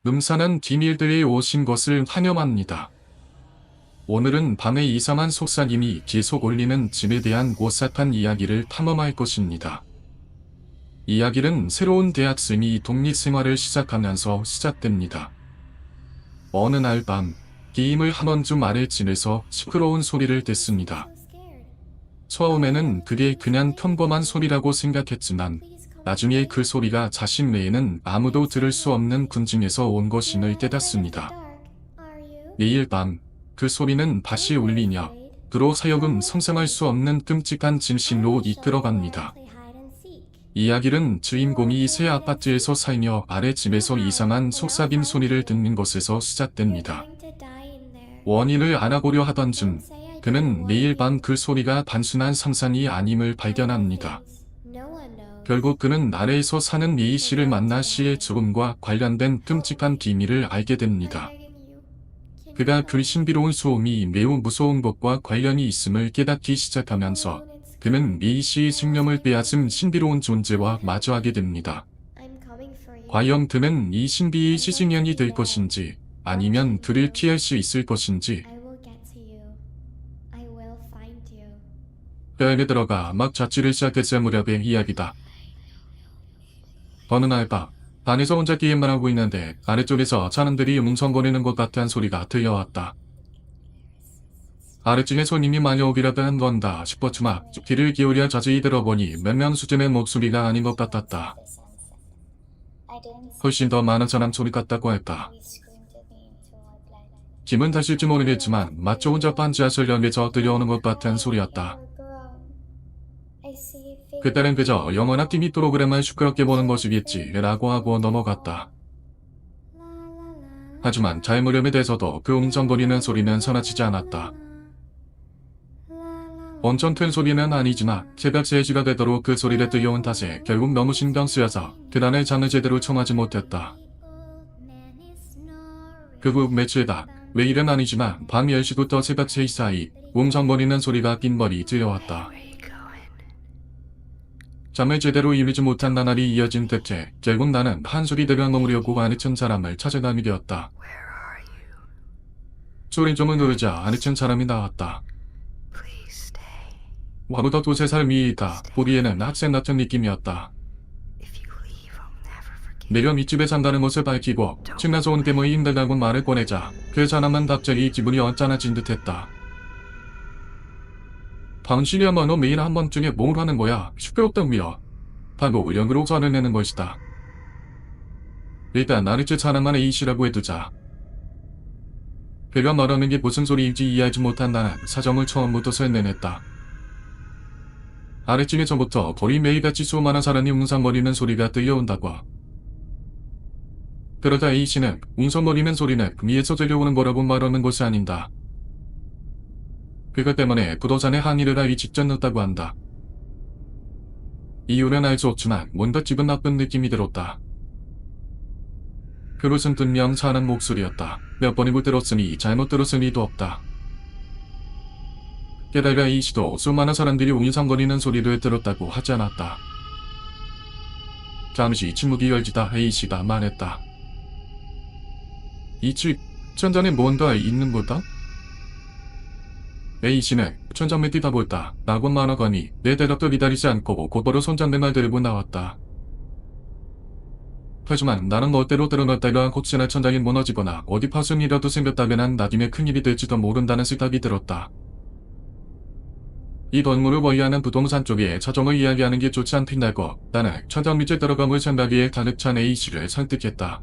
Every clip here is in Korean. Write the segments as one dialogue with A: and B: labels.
A: 음산한 비밀들이 오신 것을 환영합니다. 오늘은 밤에 이상한 속삭임이 계속 울리는 집에 대한 오싹한 이야기를 탐험할 것입니다. 이야기는 새로운 대학생이 독립생활을 시작하면서 시작됩니다. 어느 날 밤, 게임을 하던 중 아래층에서 시끄러운 소리를 듣습니다. 처음에는 그게 그냥 평범한 소리라고 생각했지만 나중에 그 소리가 자신 외에는 아무도 들을 수 없는 궁중에서 온 것임을 깨닫습니다. 매일 밤, 그 소리는 다시 울리냐, 그로 사여금 상상할 수 없는 끔찍한 진실로 이끌어갑니다. 이야기는 주인공이 새 아파트에서 살며 아래집에서 이상한 속삭임 소리를 듣는 것에서 시작됩니다. 원인을 알아보려 하던 중, 그는 매일 밤 그 소리가 단순한 상상이 아님을 발견합니다. 결국 그는 아래에서 사는 메이 씨를 만나 씨의 죽음과 관련된 끔찍한 비밀을 알게 됩니다. 그가 그 신비로운 소음이 매우 무서운 것과 관련이 있음을 깨닫기 시작하면서 그는 메이 씨의 생명을 빼앗은 신비로운 존재와 마주하게 됩니다. 과연 그는 이 신비의 시중년이 될 것인지 아니면 그를 피할 수 있을 것인지 뼈에 들어가 막 자취를 시작했을 무렵의 이야기다. 어느 날 밤, 반에서 혼자 게임만 하고 있는데 아래쪽에서 사람들이 웅성거리는 것 같은 소리가 들려왔다. 아래층에 손님이 많이 오기라도 한 건다 싶었지만 귀를 기울여 자세히 들어보니 몇 명 수준의 목소리가 아닌 것 같았다. 훨씬 더 많은 사람 소리 같다고 했다. 기분 탓일지 모르겠지만 마초 혼자 반지하철역에서 들려오는 것 같은 소리였다. 그때는 그저 영원한 TV 프로그램을 시끄럽게 보는 것이겠지 라고 하고 넘어갔다. 하지만 잘 무렵이 돼서도 그 웅성거리는 소리는 사라지지 않았다. 엄청 큰 소리는 아니지만 새벽 3시가 되도록 그 소리를 들려온 탓에 결국 너무 신경 쓰여서 그날의 잠을 제대로 청하지 못했다. 그 후 며칠다. 매일은 아니지만 밤 10시부터 새벽 3시 사이 웅성거리는 소리가 빈번히 들려왔다. 잠을 제대로 이루지 못한 나날이 이어진 끝에 결국 나는 한소리 대강 머무려고 아래층 사람을 찾아가게 되었다. 소리점을 누르자 아래층 사람이 나왔다. 와보다 2~3살 위에 있다. 보기에는 학생 같은 느낌이었다. 내가 밑집에 산다는 것을 밝히고 층에서 온 때문에 힘들다고 말을 꺼내자 그 사람은 갑자기 기분이 언짢아진 듯했다. 당신이야말로 매일 한 번쯤에 뭘 하는 거야? 시끄럽다고요. 하고 역으로 화를 내는 것이다. 일단 아래쪽 사람만 A씨라고 해두자. 그가 말하는 게 무슨 소리인지 이해하지 못한 나는 사정을 처음부터 설명했다. 아래층에서부터 거의 매일같이 수많은 사람이 웅성거리는 소리가 들려온다고. 그러다 A씨는 웅성거리는 소리는 위에서 들려오는 거라고 말하는 것이 아닌다. 그것 때문에 부동산에 항의를 하기 직전이었다고 한다. 이유는 알 수 없지만 뭔가 기분 나쁜 느낌이 들었다. 그것은 분명 사람 목소리였다. 몇 번이고 들었으니 잘못 들었을 리도 없다. 게다가 A씨도 수많은 사람들이 웅성거리는 소리를 들었다고 하지 않았다. 잠시 침묵이 이어지다 A씨가 말했다. 이 집 천장에 뭔가 있는 거다? A씨는 천장에 뛰다보다 라고 말하더니 내 대답도 기다리지 않고 곧바로 손전등을 들고 나왔다. 하지만 나는 멋대로 들어갔다가 혹시나 천장이 무너지거나 어디 파손이라도 생겼다면 나중에 큰일이 될지도 모른다는 생각이 들었다. 이 건물을 보유하는 부동산 쪽에 차종을 이야기하는 게 좋지 않겠다고 나는 천장 밑에 들어감을 생각에 가득 찬 A씨를 설득했다.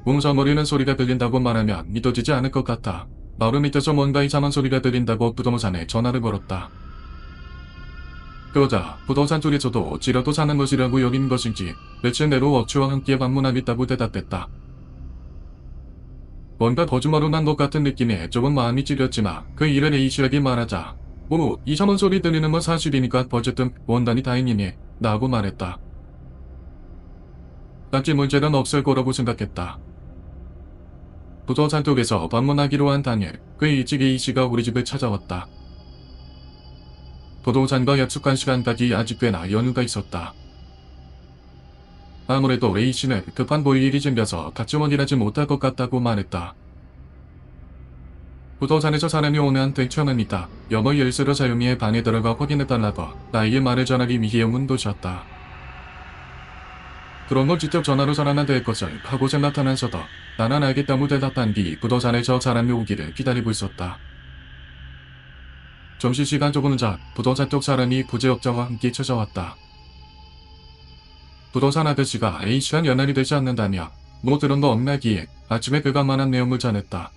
A: 웅성거리는 소리가 들린다고 말하면 믿어지지 않을 것 같아. 바로 밑에서 뭔가 이상한 소리가 들린다고 부동산에 전화를 걸었다. 그러자 부동산 쪽에서도 지라도 사는 것이라고 여긴 것인지 며칠 내로 업체와 함께 방문하겠다고 대답했다. 뭔가 거짓말을 한 것 같은 느낌에 조금 마음이 찔렸지만 그 일을 A씨에게 말하자 이상한 소리 들리는 건 사실이니까 어쨌든 원단이 다행이네 라고 말했다. 딱히 문제는 없을 거라고 생각했다. 부동산 쪽에서 방문하기로 한 당일 그 일찍 A씨가 우리 집을 찾아왔다. 부동산과 약속한 시간까지 아직 꽤나 연휴가 있었다. 아무래도 A씨는 급한 볼 일이 생겨서 같이 일하지 못할 것 같다고 말했다. 부도산에서 사람이 오면 대처합니다. 영어 열쇠로 사용해 방에 들어가 확인해달라고 나에게 말을 전하기 위해 문도셨다. 그런 걸 직접 전화로 전하면 될 것을 하고 생각하면서도 나는 알겠다고 대답한 뒤 부도산에서 사람이 오기를 기다리고 있었다. 점심시간 조금 전 부도산 쪽 사람이 부재업자와 함께 찾아왔다. 부도산 아저씨가 A씨랑 연락이 되지 않는다며 뭐 들은 거 없나기에 아침에 그가 말한 내용을 전했다.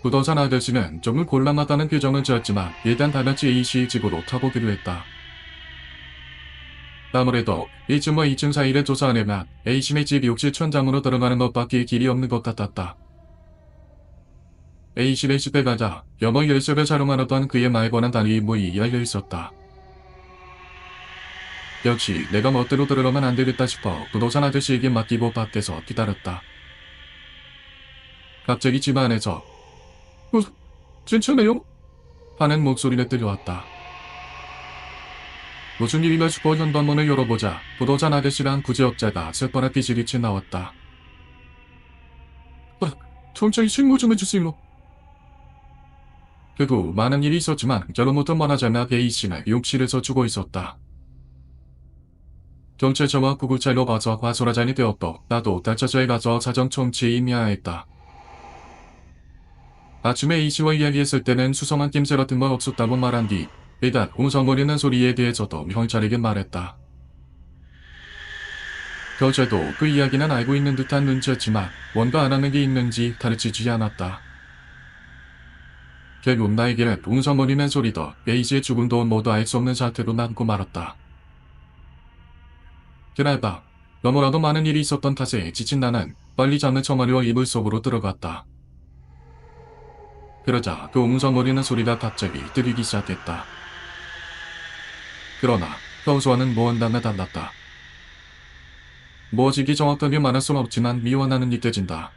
A: 부도산 아저씨는 조금 곤란하다는 표정을 지었지만 일단 다같이 A씨의 집으로 가보기로 했다. 아무래도 1층과 2층 사이를 조사하려면 A씨의 집 욕실 천장으로 들어가는 것밖에 길이 없는 것 같았다. A씨의 집에 가자 영어 열쇠를 사용하려던 그의 말과는 달리 문이 열려 있었다. 역시 내가 멋대로 들어가면 안 되겠다 싶어 부도산 아저씨에게 맡기고 밖에서 기다렸다. 갑자기 집 안에서 진짜네요? 하는 목소리가 들려왔다. 무슨 일이나 싶어 현관문을 열어보자 부도산 아저씨랑 부재업자가 새파랗게 지리치 나왔다. 천천히 신고 좀 해주세요. 그리고 많은 일이 있었지만 결혼부터 말하자면 A씨는 욕실에서 죽어 있었다. 경찰서와 구급차로 가서 과소라잔이 되었고 나도 다처소에 가서 사정 청취에 임해야 아침에 A씨와 이야기했을 때는 수상한 낌새 같은 건 없었다고 말한 뒤 일단 웅성거리는 소리에 대해서도 경찰에게 말했다. 경찰도 그 이야기는 알고 있는 듯한 눈치였지만 뭔가 안 하는 게 있는지 가르치지 않았다. 결국 나에게는 웅성거리는 소리도 A씨의 죽음도 모두 알 수 없는 사태로 남고 말았다. 그날 밤 너무나도 많은 일이 있었던 탓에 지친 나는 빨리 잠을 청하려 이불 속으로 들어갔다. 그러자 그 웅성거리는 소리가 갑자기 들리기 시작했다. 그러나 평소와는 무언가가 달랐다. 무엇이기 정확하게 말할 수는 없지만 미워하는 느껴진다.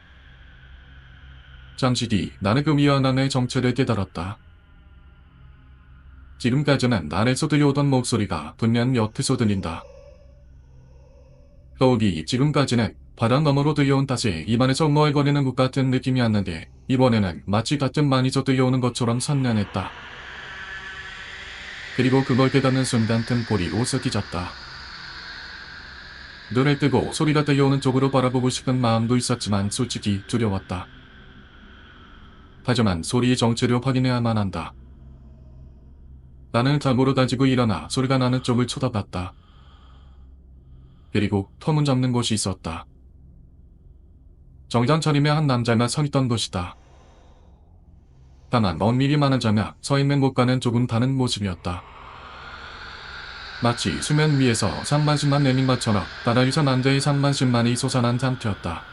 A: 잠시 뒤 나는 그 미워함의 정체를 깨달았다. 지금까지는 안에서 들려오던 목소리가 분명 옆에서 들린다. 더욱이 지금까지는 바닥 너머로 들려온 탓에 입안에서 웅얼거리는 것 같은 느낌이었는데 이번에는 마치 같은 많이서 들려오는 것처럼 선명했다. 그리고 그걸 깨닫는 순간 등골이 오싹해졌다. 눈을 뜨고 소리가 들려오는 쪽으로 바라보고 싶은 마음도 있었지만 솔직히 두려웠다. 하지만 소리의 정체를 확인해야만 한다. 나는 잠으로 다지고 일어나 소리가 나는 쪽을 쳐다봤다. 그리고 터문 잡는 곳이 있었다. 정장 차림의 한 남자가 서 있던 곳이다. 다만 엄밀히 말하자면 서 있는 곳과는 조금 다른 모습이었다. 마치 수면 위에서 상반신만 내민 것처럼 바닥에서 남자의 상반신만이 솟아난 상태였다.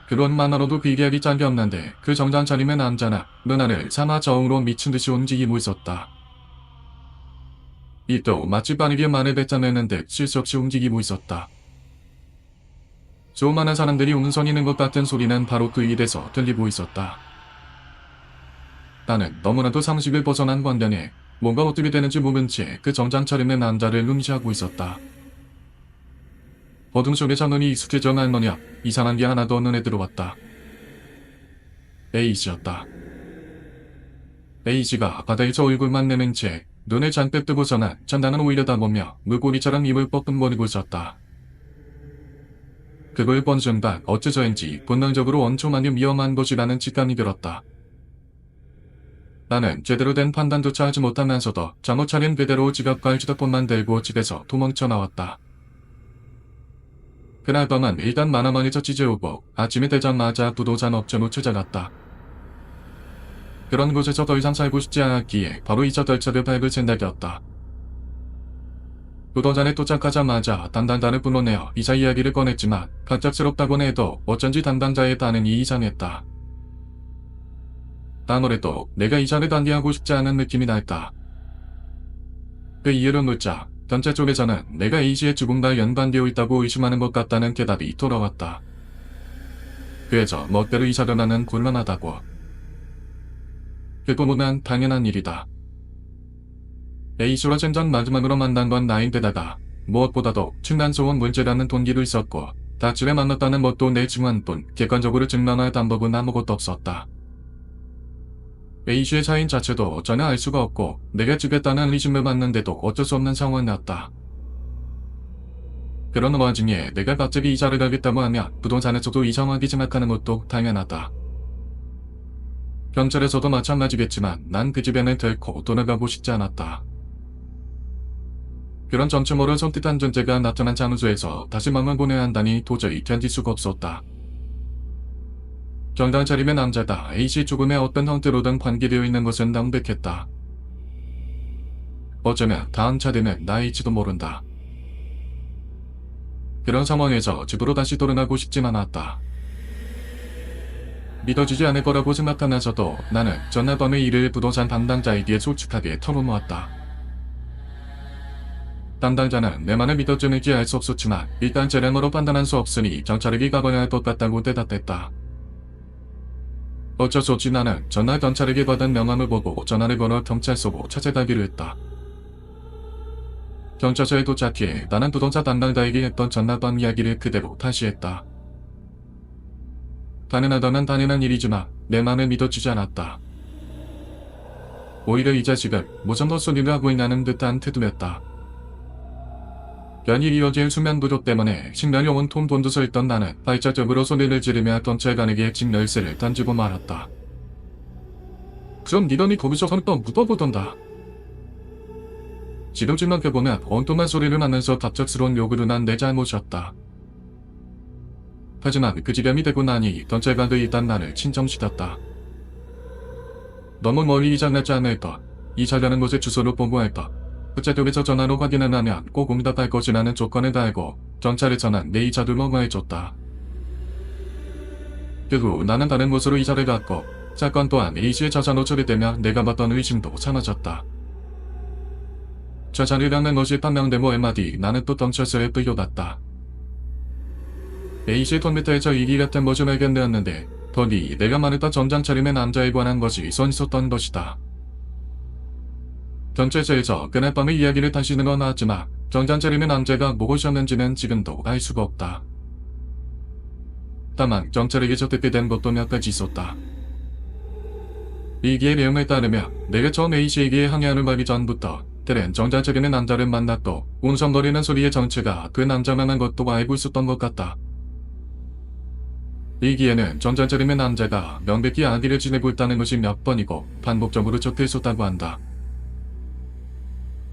A: 그것만으로도 비교하기 짝이 없는데 그 정장 차림의 남자는 눈알을 산화저항으로 미친 듯이 움직이고 있었다. 이도 마치 빠르게 말을 뱉어내는 듯 쉴 수 없이 움직이고 있었다. 수많은 사람들이 웅성이는 것 같은 소리는 바로 그 입에서 들리고 있었다. 나는 너무나도 상식을 벗어난 광경에 뭔가 어떻게 되는지 모른 채 그 정장 차림의 남자를 응시하고 있었다. 어둠 속에서 눈이 익숙해져 날 너냐 이상한 게 하나 더 눈에 들어왔다. A씨였다. A씨가 바다에서 얼굴만 내민 채 눈을 잔뜩 뜨고서는 전단을 올려다보며 물고기처럼 입을 뻐끔거리고 있었다. 그걸 본 순간 어째서인지 본능적으로 원초만이 위험한 것이라는 직감이 들었다. 나는 제대로 된 판단조차 하지 못하면서도 잠옷 차린 그대로 지갑과 휴대폰만 들고 집에서 도망쳐 나왔다. 그날 밤은 일단 만화방에서 찢어오고 아침이 되자마자 부동산 업체로 찾아갔다. 그런 곳에서 더 이상 살고 싶지 않았기에 바로 이자 절차를 밟을 생각이었다. 부동산에 도착하자마자 담당자를 불러내어 이자 이야기를 꺼냈지만 갑작스럽다고는 해도 어쩐지 담당자의 반응이 이상했다. 아무래도 내가 이자를 단기하고 싶지 않은 느낌이 날까. 그 이유를 묻자 경찰 쪽에서는 내가 A씨의 죽음과 연관되어 있다고 의심하는 것 같다는 대답이 돌아왔다. 그래서 멋대로 이사를 하는 곤란하다고. 듣고 보면 당연한 일이다. A씨와 생전 마지막으로 만난 건 나인데다가 무엇보다도 층간소음 문제라는 동기도 있었고 다집에 만났다는 것도 내 증언뿐 객관적으로 증명할 방법은 아무것도 없었다. A씨의 사인 자체도 전혀 알 수가 없고 내가 집했다는 의심을 받는데도 어쩔 수 없는 상황이었다. 그런 와중에 내가 갑자기 이사를 가겠다고 하면 부동산에서도 이상하게 생각하는 것도 당연하다. 경찰에서도 마찬가지겠지만 난 그 집에는 결코 돌아가고 싶지 않았다. 그런 전체모를 선택한 존재가 나타난 장소에서 다시 마음을 보내야 한다니 도저히 견딜 수가 없었다. 정당 차림의 남자다 A씨 죽음에 어떤 형태로든 관계되어 있는 것은 명백했다. 어쩌면 다음 차례는 나일지도 모른다. 그런 상황에서 집으로 다시 돌아가고 싶진 않았다. 믿어지지 않을 거라고 생각하면서도 나는 전날 밤의 일을 부동산 담당자에게 솔직하게 털어놓았다. 담당자는 내 말을 믿어주는지 알 수 없었지만 일단 재량으로 판단할 수 없으니 경찰에게 가봐야 할 것 같다고 대답했다. 어쩔 수 없이 나는 전날 경찰에게 받은 명함을 보고 전화를 걸어 경찰서로 찾아가기로 했다. 경찰서에 도착해 나는 부동산 담당자에게 했던 전날 밤 이야기를 그대로 다시 했다. 당연하다는 당연한 일이지만 내 말을 믿어주지 않았다. 오히려 이 자식을 무슨 헛소리를 하고 있냐는 듯한 태도였다. 연일 이어진 수면 부족 때문에 식량이 온통 곤두서 있던 나는 발작적으로 소리를 지르며 경찰관에게 집 열쇠를 던지고 말았다. 그럼 니런이 거기서 또 묻어보던다. 지금 생각해보면 온통한 소리를 하면서 갑작스러운 요구를 한 내 잘못이었다. 하지만 그 지점이 되고 나니 경찰관도 일단 나를 친정시켰다. 너무 멀리 이장하지 않을까. 이사가는 곳의 주소를 보고할까. 부채쪽에서 전화로 확인을 하면 꼭 응답할 것이라는 조건을 달고 경찰에 전한 내 이자를 넘어해줬다. 그후 나는 다른 곳으로 이사를 갔고 사건 또한 A씨의 자산으로 처리되며 내가 받던 의심도 사라졌다. 자산이라는 것이 판명되고 얼마 뒤 나는 또 경찰서에 끌려갔다. A씨의 컴퓨터에서 일기 같은 것을 발견되었는데 거기 내가 말했던 정장 차림의 남자에 관한 것이 써있었던 것이다. 경찰서에서 그날 밤의 이야기를 다시는 건 나왔지만 정장 차림의 남자가 무엇이었는지는 지금도 알 수가 없다. 다만 경찰에게서 듣게 된 것도 몇 가지 있었다. 일기의 내용에 따르면 내가 처음 A씨에게 항해하는 말이 전부터 그는 정장 차림의 남자를 만났고 웅성거리는 소리의 정체가 그 남자만한 것도 알고 있었던 것 같다. 일기에는 정장 차림의 남자가 명백히 아기를 지내고 있다는 것이 몇 번이고 반복적으로 적혀 있었다고 한다.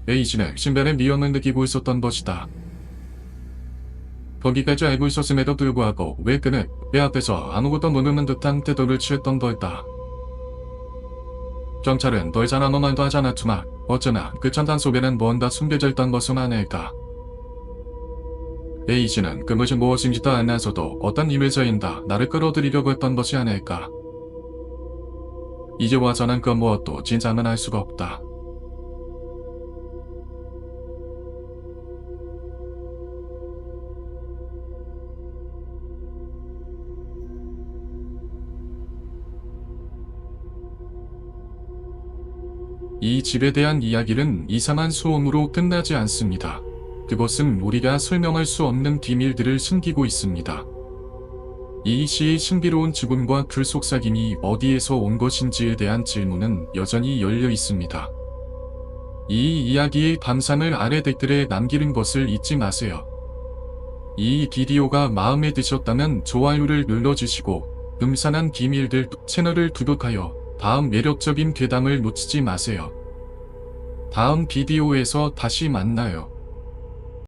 A: A씨는 신변의 위험을 느끼고 있었던 것이다. 거기까지 알고 있었음에도 불구하고 왜 그는 내 앞에서 아무것도 모르는 듯한 태도를 취했던 걸까? 경찰은 더 이상 아무 말도 하지 않았지만 어쩌나 그 천탄 속에는 뭔가 숨겨져 있던 것은 아닐까? A씨는 그것이 무엇인지도 알면서도 어떤 의미에서인가 나를 끌어들이려고 했던 것이 아닐까? 이제 와서는 그 무엇도 진상은 알 수가 없다. 이 집에 대한 이야기는 이상한 소음으로 끝나지 않습니다. 그것은 우리가 설명할 수 없는 비밀들을 숨기고 있습니다. 이 시의 신비로운 죽음과 그 속삭임이 어디에서 온 것인지에 대한 질문은 여전히 열려 있습니다. 이 이야기의 감상을 아래 댓글에 남기는 것을 잊지 마세요. 이 비디오가 마음에 드셨다면 좋아요를 눌러주시고 음산한 비밀들 채널을 구독하여 다음 매력적인 괴담을 놓치지 마세요. 다음 비디오에서 다시 만나요.